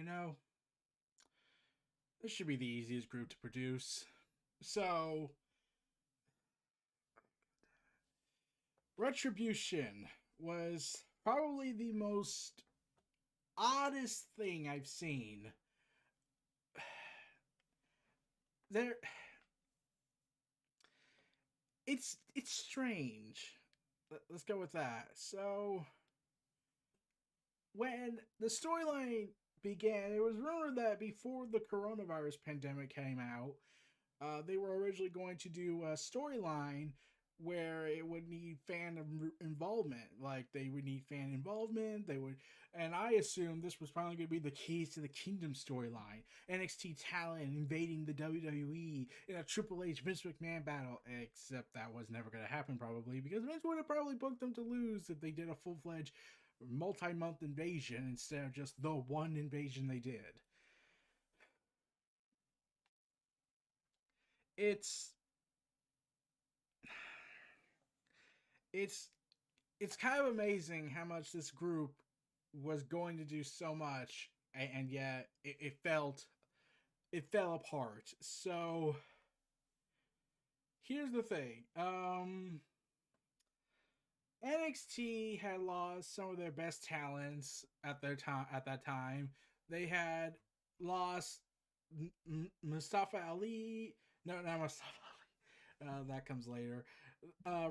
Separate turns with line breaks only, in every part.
you know, this should be the easiest group to produce. So, Retribution was probably the most oddest thing I've seen. There, it's strange. Let's go with that. So, when the storyline began, it was rumored that before the coronavirus pandemic came out, they were originally going to do a storyline where it would need involvement. Like they would need fan involvement. They would, and I assumed this was probably going to be the keys to the Kingdom storyline. NXT talent invading the WWE in a Triple H Vince McMahon battle. Except that was never going to happen probably because Vince would have probably booked them to lose if they did a full fledged multi-month invasion instead of just the one invasion they did. It's it's it's kind of amazing how much this group was going to do so much, and yet it fell apart. So here's the thing: NXT had lost some of their best talents at their time. At that time, they had lost Mustafa Ali. No, not Mustafa Ali. That comes later.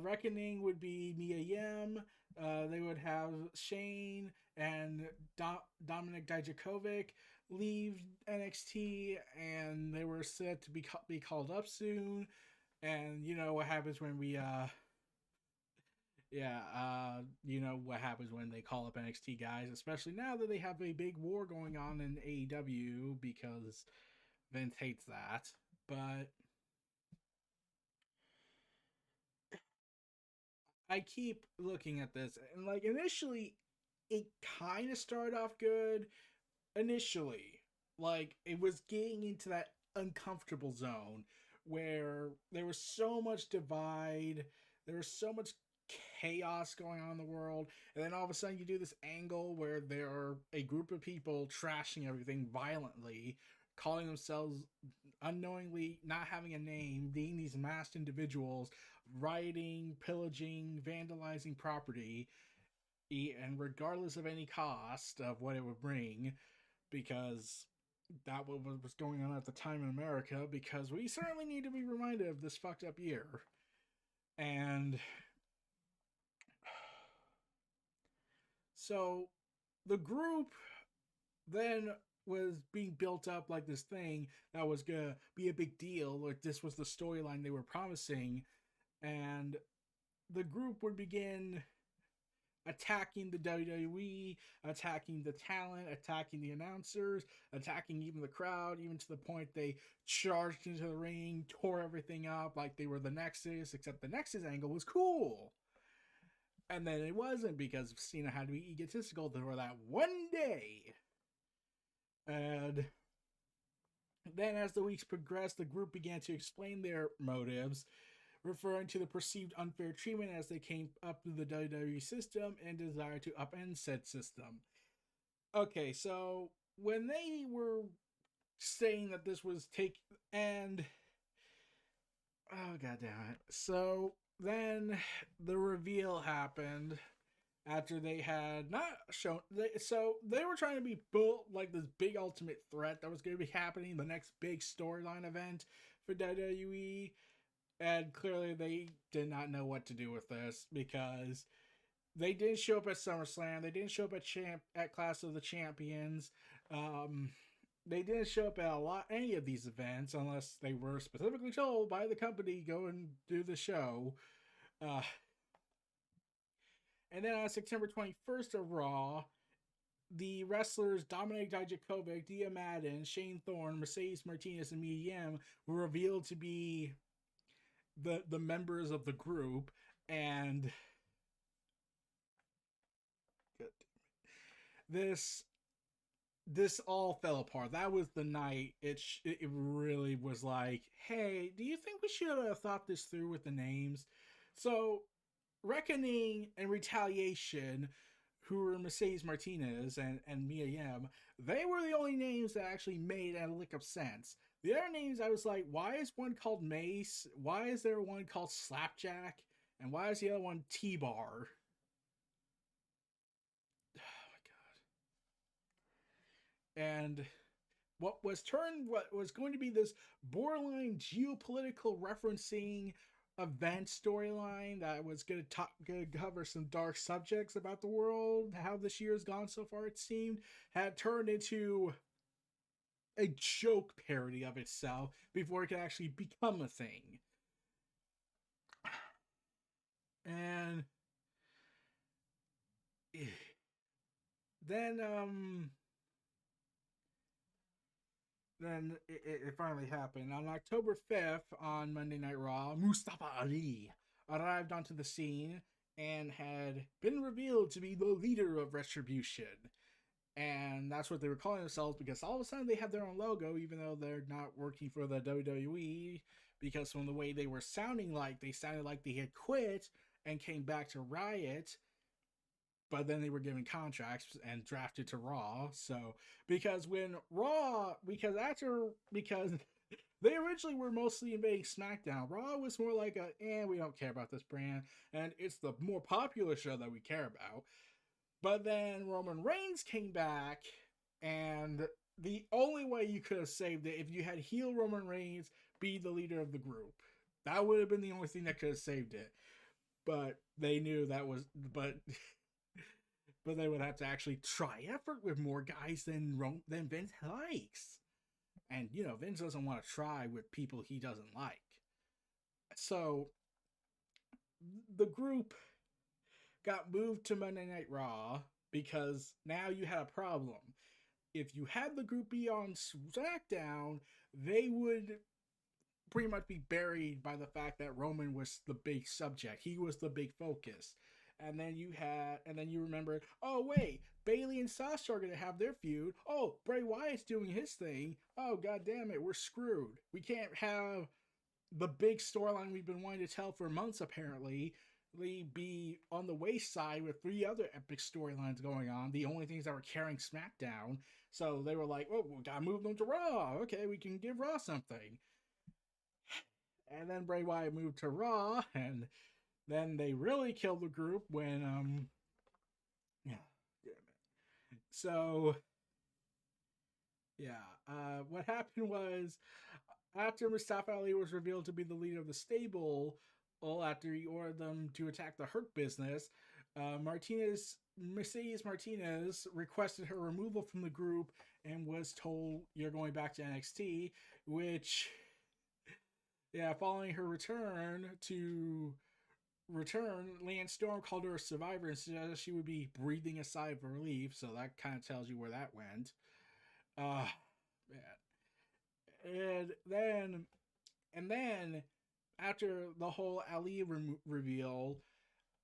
Reckoning would be Mia Yim. They would have Shane and Dominic Dijakovic leave NXT, and they were said to be called up soon. And you know what happens when we yeah, you know what happens when they call up NXT guys, especially now that they have a big war going on in AEW because Vince hates that. But I keep looking at this, and like initially, it kind of started off good. Initially, like it was getting into that uncomfortable zone where there was so much divide, there was so much chaos going on in the world, and then all of a sudden you do this angle where there are a group of people trashing everything violently, calling themselves unknowingly not having a name, being these masked individuals, rioting, pillaging, vandalizing property, and regardless of any cost of what it would bring, because that was going on at the time in America, because we certainly need to be reminded of this fucked up year. And so the group then was being built up like this thing that was gonna be a big deal, like this was the storyline they were promising, and the group would begin attacking the WWE, attacking the talent, attacking the announcers, attacking even the crowd, even to the point they charged into the ring, tore everything up like they were the Nexus, except the Nexus angle was cool. And then it wasn't because Cena had to be egotistical for that one day. And then as the weeks progressed, the group began to explain their motives, referring to the perceived unfair treatment as they came up through the WWE system and desire to upend said system. Okay, so when they were saying that this was and oh god damn it. So then the reveal happened after they had not shown so they were trying to be built like this big ultimate threat that was going to be happening the next big storyline event for WWE, and clearly they did not know what to do with this because they didn't show up at SummerSlam. They didn't show up at Clash of the Champions. They didn't show up at any of these events unless they were specifically told by the company go and do the show. Uh, and then on September 21st of Raw, the wrestlers Dominic Dijakovic, Dia Madden, Shane Thorne, Mercedes Martinez, and Mia Yim were revealed to be the members of the group, and this this all fell apart. That was the night it really was like, hey, do you think we should have thought this through with the names? So, Reckoning and Retaliation, who were Mercedes Martinez and Mia Yim, they were the only names that actually made a lick of sense. The other names, I was like, why is one called Mace? Why is there one called Slapjack? And why is the other one T-Bar? And what was going to be this borderline geopolitical referencing event storyline that was going to cover some dark subjects about the world, how this year has gone so far, it seemed, had turned into a joke parody of itself before it could actually become a thing. And then it finally happened. On October 5th, on Monday Night Raw, Mustafa Ali arrived onto the scene and had been revealed to be the leader of Retribution. And that's what they were calling themselves, because all of a sudden they have their own logo, even though they're not working for the WWE, because from the way they were sounding like, they sounded like they had quit and came back to Riot, but then they were given contracts and drafted to Raw. So because they originally were mostly invading SmackDown, Raw was more like we don't care about this brand, and it's the more popular show that we care about. But then Roman Reigns came back, and the only way you could have saved it, if you had heel Roman Reigns be the leader of the group, that would have been the only thing that could have saved it. But they knew that was, but they would have to actually try effort with more guys than Vince likes. And, Vince doesn't want to try with people he doesn't like. So, the group got moved to Monday Night Raw because now you had a problem. If you had the group be on SmackDown, they would pretty much be buried by the fact that Roman was the big subject. He was the big focus. And then you remember, oh wait, Bayley and Sasha are going to have their feud. Oh, Bray Wyatt's doing his thing. Oh, god damn it, we're screwed. We can't have the big storyline we've been wanting to tell for months, apparently, be on the wayside with 3 other epic storylines going on, the only things that were carrying SmackDown. So they were like, oh, we gotta move them to Raw. Okay, we can give Raw something. And then Bray Wyatt moved to Raw, and then they really killed the group when, yeah, damn it. So, yeah, what happened was, after Mustafa Ali was revealed to be the leader of the stable, after he ordered them to attack the Hurt Business, Mercedes Martinez requested her removal from the group and was told, you're going back to NXT, which, yeah, following her return, Lance Storm called her a survivor and said she would be breathing a sigh of relief, so that kind of tells you where that went. Man. And then, after the whole Ali reveal,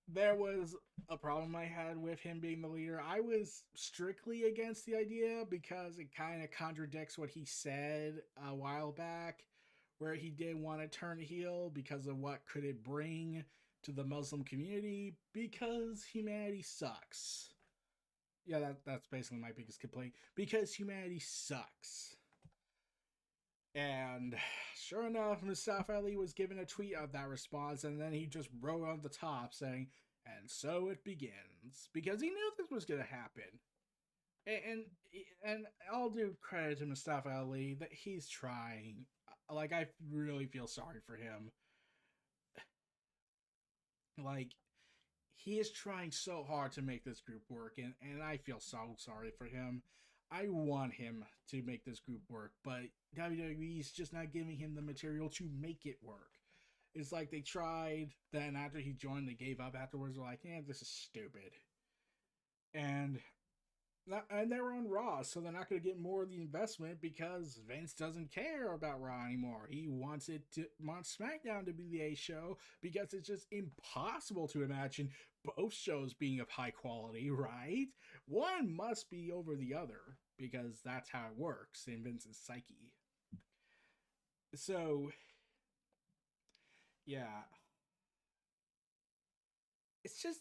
there was a problem I had with him being the leader. I was strictly against the idea because it kind of contradicts what he said a while back, where he did want to turn heel because of what could it bring to the Muslim community, because humanity sucks. Yeah, that's basically my biggest complaint. Because humanity sucks. And sure enough, Mustafa Ali was given a tweet of that response, and then he just wrote on the top saying, and so it begins. Because he knew this was going to happen. And I'll do credit to Mustafa Ali that he's trying. Like, I really feel sorry for him. Like, he is trying so hard to make this group work, and I feel so sorry for him. I want him to make this group work, but WWE's just not giving him the material to make it work. It's like they tried, then after he joined, they gave up afterwards. They're like, this is stupid. And they're on Raw, so they're not going to get more of the investment because Vince doesn't care about Raw anymore. He wants SmackDown to be the A show because it's just impossible to imagine both shows being of high quality, right? One must be over the other because that's how it works in Vince's psyche. So, yeah. It's just,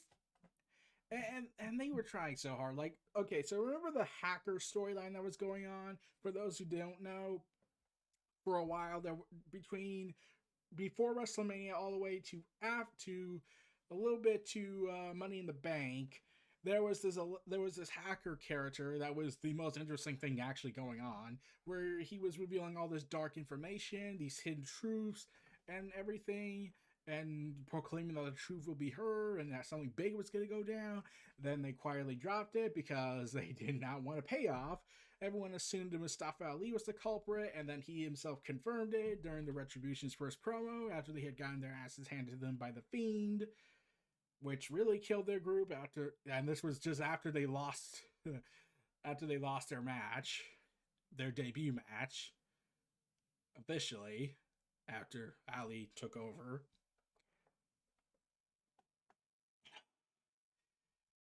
And they were trying so hard. Like, okay, so remember the hacker storyline that was going on? For those who don't know, for a while there, between before WrestleMania all the way to a little bit to Money in the Bank, there was this hacker character that was the most interesting thing actually going on, where he was revealing all this dark information, these hidden truths, and everything, and proclaiming that the truth will be her and that something big was going to go down. Then they quietly dropped it because they did not want to pay off. Everyone assumed Mustafa Ali was the culprit, and then he himself confirmed it during the Retribution's first promo after they had gotten their asses handed to them by the Fiend, which really killed their group after. And this was just after they lost, after they lost their match, their debut match, officially, after Ali took over.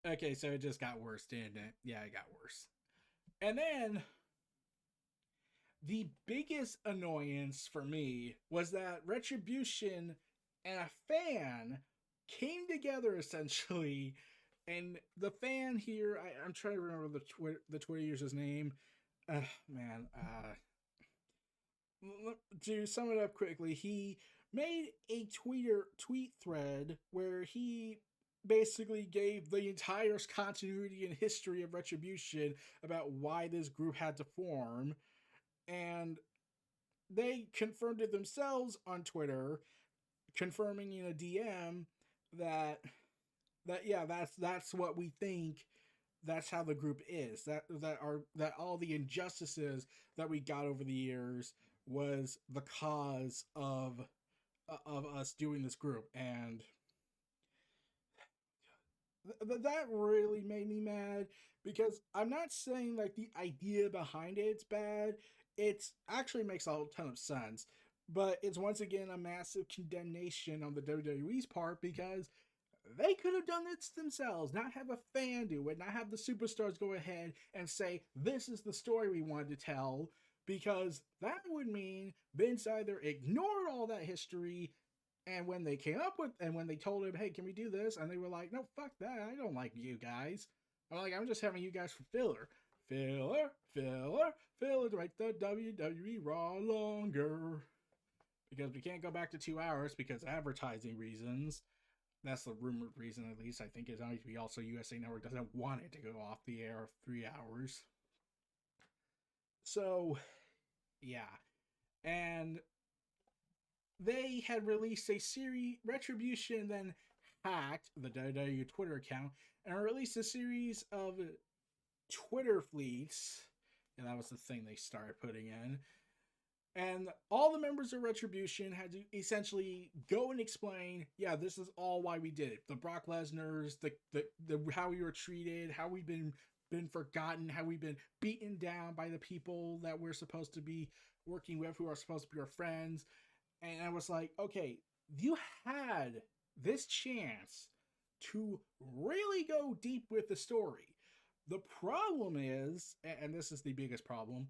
Okay, so it just got worse, didn't it? Yeah, it got worse. And then the biggest annoyance for me was that Retribution and a fan came together essentially, and the fan here, I'm trying to remember the Twitter user's name. Man, to sum it up quickly, he made a tweet thread where he basically gave the entire continuity and history of Retribution about why this group had to form, and they confirmed it themselves on Twitter, confirming in a DM that yeah, that's what we think. That's how the group is. That all the injustices that we got over the years was the cause of us doing this group, and that really made me mad, because I'm not saying like the idea behind it's bad. It's actually makes a ton of sense, but it's once again a massive condemnation on the WWE's part, because they could have done this themselves, not have a fan do it, not have the superstars go ahead and say, this is the story we wanted to tell, because that would mean Vince either ignored all that history, and when they came up with, and when they told him, hey, can we do this? And they were like, no, fuck that. I don't like you guys. I'm just having you guys for filler. Filler to make the WWE Raw longer. Because we can't go back to 2 hours because advertising reasons. That's the rumored reason, at least. I think it's going to be also USA Network doesn't want it to go off the air of 3 hours. So, yeah. And they had released a series, Retribution then hacked the WWE Twitter account and released a series of Twitter fleets. And that was the thing they started putting in. And all the members of Retribution had to essentially go and explain, yeah, this is all why we did it. The Brock Lesnar's, the how we were treated, how we've been forgotten, how we've been beaten down by the people that we're supposed to be working with, who are supposed to be our friends. And I was like, okay, you had this chance to really go deep with the story. The problem is, and this is the biggest problem,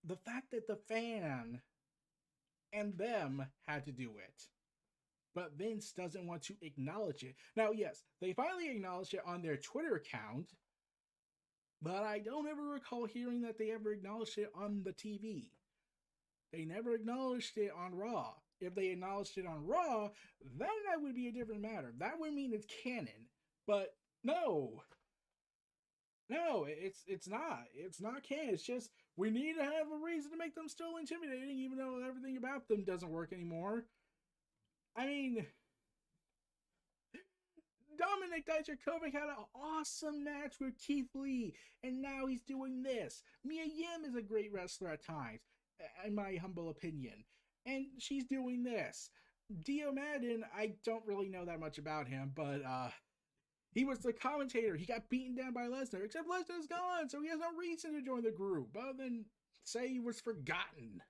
the fact that the fan and them had to do it. But Vince doesn't want to acknowledge it. Now, yes, they finally acknowledged it on their Twitter account, but I don't ever recall hearing that they ever acknowledged it on the TV. They never acknowledged it on Raw. If they acknowledged it on Raw, then that would be a different matter. That would mean it's canon. But no, it's not. It's not canon. It's just we need to have a reason to make them still intimidating, even though everything about them doesn't work anymore. I mean, Dominic Dijakovic had an awesome match with Keith Lee, and now he's doing this. Mia Yim is a great wrestler at times, in my humble opinion, and she's doing this. Dio Madden, I don't really know that much about him, but he was the commentator. He got beaten down by Lesnar, except Lesnar's gone, so he has no reason to join the group other than say he was forgotten.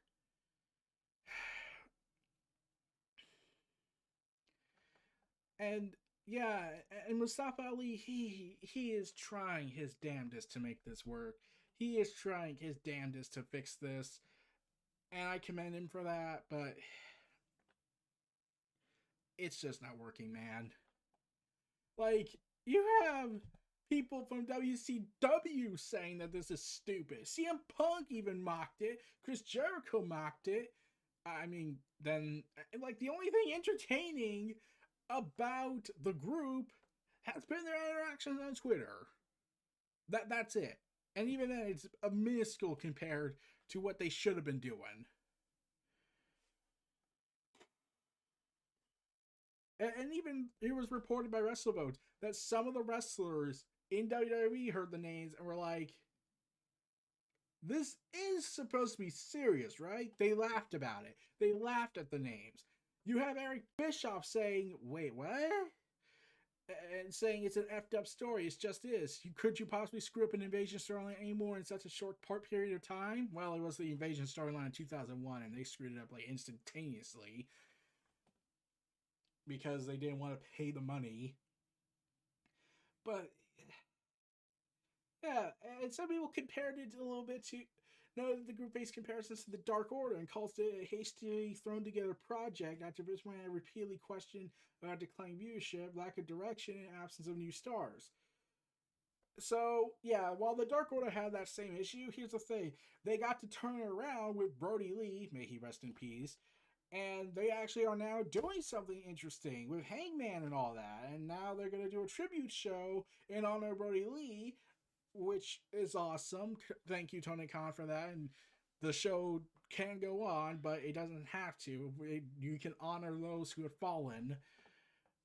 And yeah, and Mustafa Ali, he is trying his damnedest to make this work. He is trying his damnedest to fix this, and I commend him for that, but it's just not working, man. Like, You have people from WCW saying that this is stupid. CM Punk even mocked it. Chris Jericho mocked it. I mean, then, like, the only thing entertaining about the group has been their interactions on Twitter. That's it. And even then, it's a minuscule compared to what they should have been doing. And even it was reported by WrestleVote that some of the wrestlers in WWE heard the names and were like, this is supposed to be serious, right? They laughed about it. They laughed at the names. You have Eric Bischoff saying, wait, what? And saying it's an effed up story. It just is. Could you possibly screw up an invasion storyline anymore in such a short period of time? Well, it was the invasion storyline in 2001, and they screwed it up like instantaneously because they didn't want to pay the money. But yeah, and some people compared it a little bit to the group based comparisons to the Dark Order and calls it a hastily thrown together project after Bismarck repeatedly questioned about declining viewership, lack of direction, and absence of new stars. So yeah, while the Dark Order had that same issue, here's the thing: they got to turn it around with Brody Lee, may he rest in peace, and they actually are now doing something interesting with Hangman and all that. And now they're going to do a tribute show in honor of Brody Lee, which is awesome. Thank you, Tony Khan, for that. And the show can go on, but it doesn't have to. You can honor those who have fallen.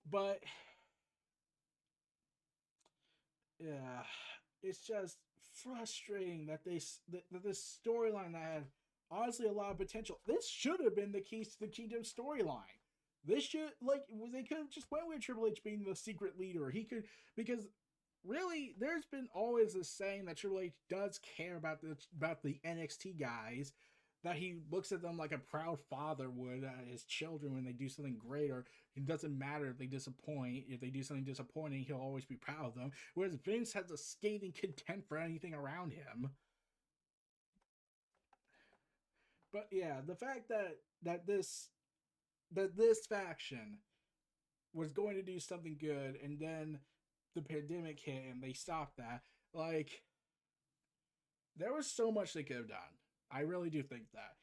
But yeah, it's just frustrating that that this storyline that had honestly a lot of potential. This should have been the Keys to the Kingdom storyline. This should they could have just went with Triple H being the secret leader. He could, because really there's been always this saying that Triple H does care about the NXT guys, that he looks at them like a proud father would at his children when they do something great, or it doesn't matter if they disappoint. If they do something disappointing, he'll always be proud of them. Whereas Vince has a scathing contempt for anything around him. But yeah, the fact that this faction was going to do something good, and then the pandemic hit and they stopped that. Like, there was so much they could have done. I really do think that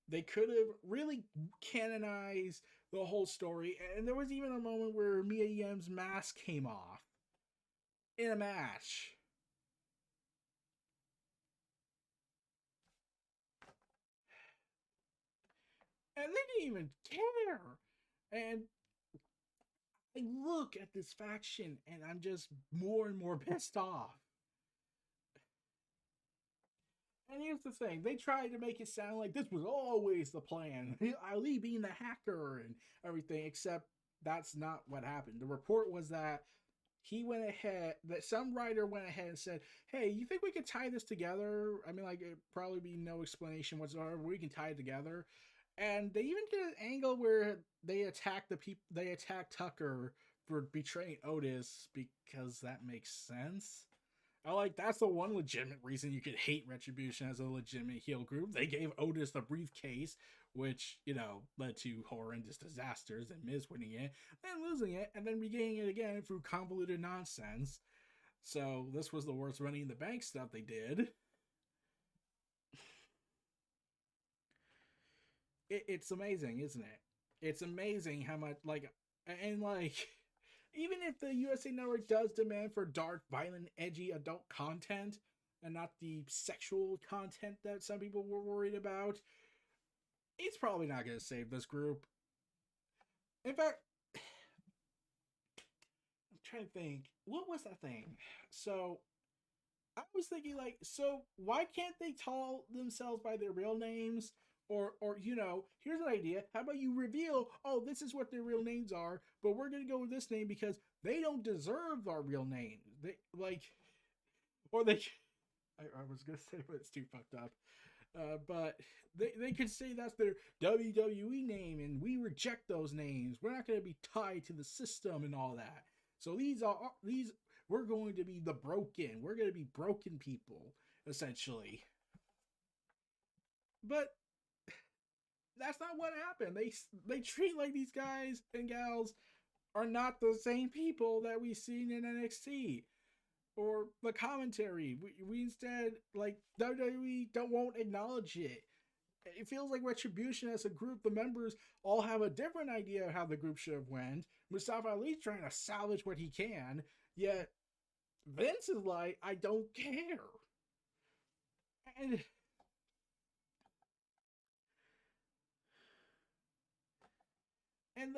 they could have really canonized the whole story. And there was even a moment where Mia Yim's mask came off in a match. And they didn't even care. And I look at this faction and I'm just more and more pissed off. And here's the thing, they tried to make it sound like this was always the plan. Ali being the hacker and everything, except that's not what happened. The report was that some writer went ahead and said, hey, you think we could tie this together? I mean, like, it'd probably be no explanation whatsoever. We can tie it together. And they even did an angle where they attacked Tucker for betraying Otis, because that makes sense. I like, that's the one legitimate reason you could hate Retribution as a legitimate heel group. They gave Otis the briefcase, which, led to horrendous disasters and Miz winning it, then losing it, and then regaining it again through convoluted nonsense. So this was the worst Money in the Bank stuff they did. It's amazing, isn't it? It's amazing how much, and even if the USA Network does demand for dark, violent, edgy adult content and not the sexual content that some people were worried about, it's probably not going to save this group. In fact, I'm trying to think, what was that thing? So I was thinking, so why can't they call themselves by their real names? Or here's an idea. How about you reveal, oh, this is what their real names are, but we're gonna go with this name because they don't deserve our real name. They or they. I was gonna say, but it's too fucked up. But they could say that's their WWE name, and we reject those names. We're not gonna be tied to the system and all that. So these we're going to be the broken. We're going to be broken people, essentially. But that's not what happened. They treat like these guys and gals are not the same people that we've seen in NXT or the commentary. We instead, like, WWE won't acknowledge it. It feels like Retribution as a group, the members all have a different idea of how the group should have went. Mustafa Ali's trying to salvage what he can, yet Vince is like, I don't care. And and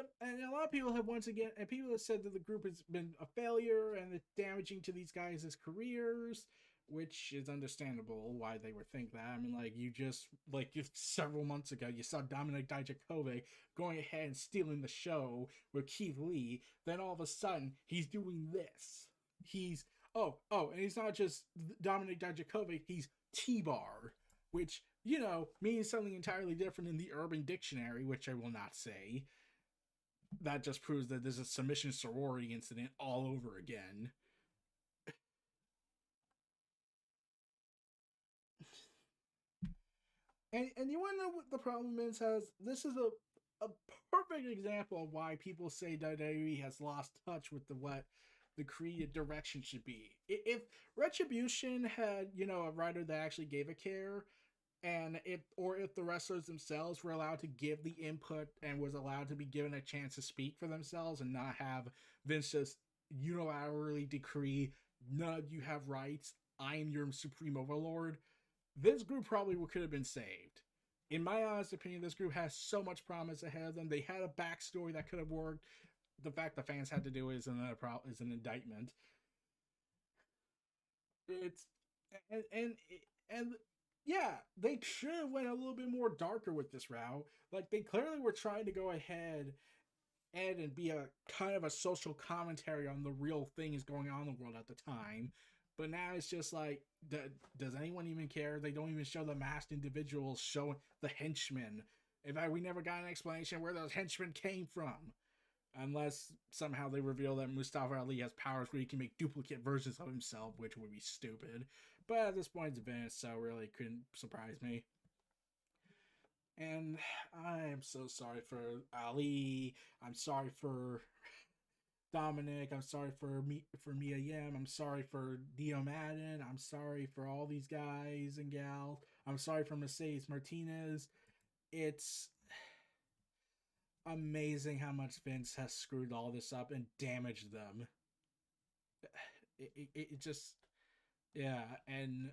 a lot of people have once again, and people have said that the group has been a failure and it's damaging to these guys' careers, which is understandable why they would think that. I mean, like, you just, like, just several months ago you saw Dominic Dijakovic going ahead and stealing the show with Keith Lee. Then all of a sudden he's doing this. He's and he's not just Dominic Dijakovic, he's T-Bar, which, means something entirely different in the Urban Dictionary, which I will not say. That just proves that there's a submission sorority incident all over again. And you want to know what the problem is? Has this is a perfect example of why people say WWE has lost touch with what the creative direction should be. If Retribution had, a writer that actually gave a care, and if the wrestlers themselves were allowed to give the input and was allowed to be given a chance to speak for themselves and not have Vince just unilaterally decree, none of you have rights, I am your supreme overlord, this group probably could have been saved. In my honest opinion, this group has so much promise ahead of them. They had a backstory that could have worked. The fact the fans had to do it is is an indictment. It's and and yeah, they should have went a little bit more darker with this route. Like, they clearly were trying to go ahead and be a kind of a social commentary on the real things going on in the world at the time. But now it's just like, does anyone even care? They don't even show the masked individuals showing the henchmen. In fact, we never got an explanation where those henchmen came from. Unless somehow they reveal that Mustafa Ali has powers where he can make duplicate versions of himself, which would be stupid. But at this point, it's Vince, so really couldn't surprise me. And I am so sorry for Ali. I'm sorry for Dominic. I'm sorry for Mia Yim. I'm sorry for Dio Madden. I'm sorry for all these guys and gals. I'm sorry for Mercedes Martinez. It's amazing how much Vince has screwed all this up and damaged them. It just, yeah, and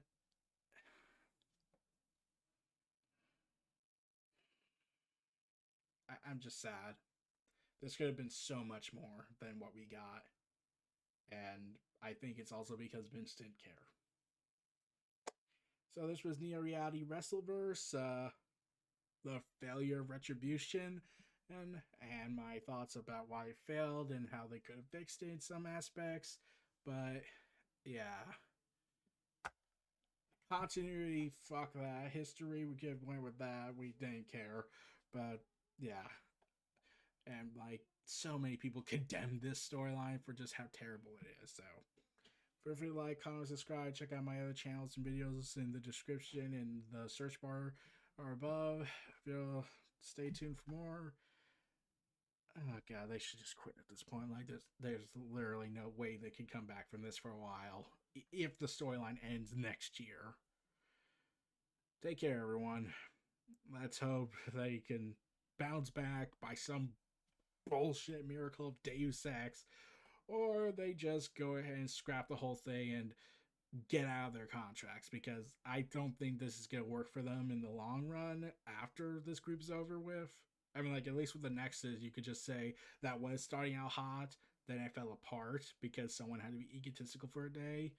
I'm just sad. This could have been so much more than what we got, and I think it's also because Vince didn't care. So this was Neo Reality WrestleVerse, the failure of Retribution, and my thoughts about why it failed and how they could have fixed it in some aspects. But yeah, continuity, fuck that. History, we could have went with that. We didn't care, but yeah, and like, so many people condemned this storyline for just how terrible it is. So feel free to like, comment, subscribe. Check out my other channels and videos in the description and the search bar or above. Feel stay tuned for more. Oh god, they should just quit at this point. Like, there's literally no way they can come back from this for a while if the storyline ends next year. Take care, everyone. Let's hope they can bounce back by some bullshit miracle of Deus Ex, or they just go ahead and scrap the whole thing and get out of their contracts, because I don't think this is going to work for them in the long run after this group's over with. I mean, like, at least with the Nexus, you could just say that was starting out hot, then it fell apart because someone had to be egotistical for a day,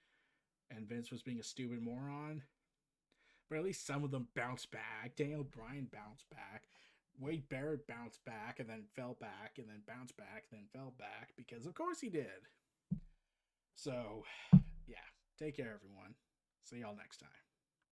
and Vince was being a stupid moron. But at least some of them bounced back. Daniel Bryan bounced back. Wade Barrett bounced back and then fell back and then bounced back, then fell back, because of course he did. So, yeah, take care, everyone. See y'all next time.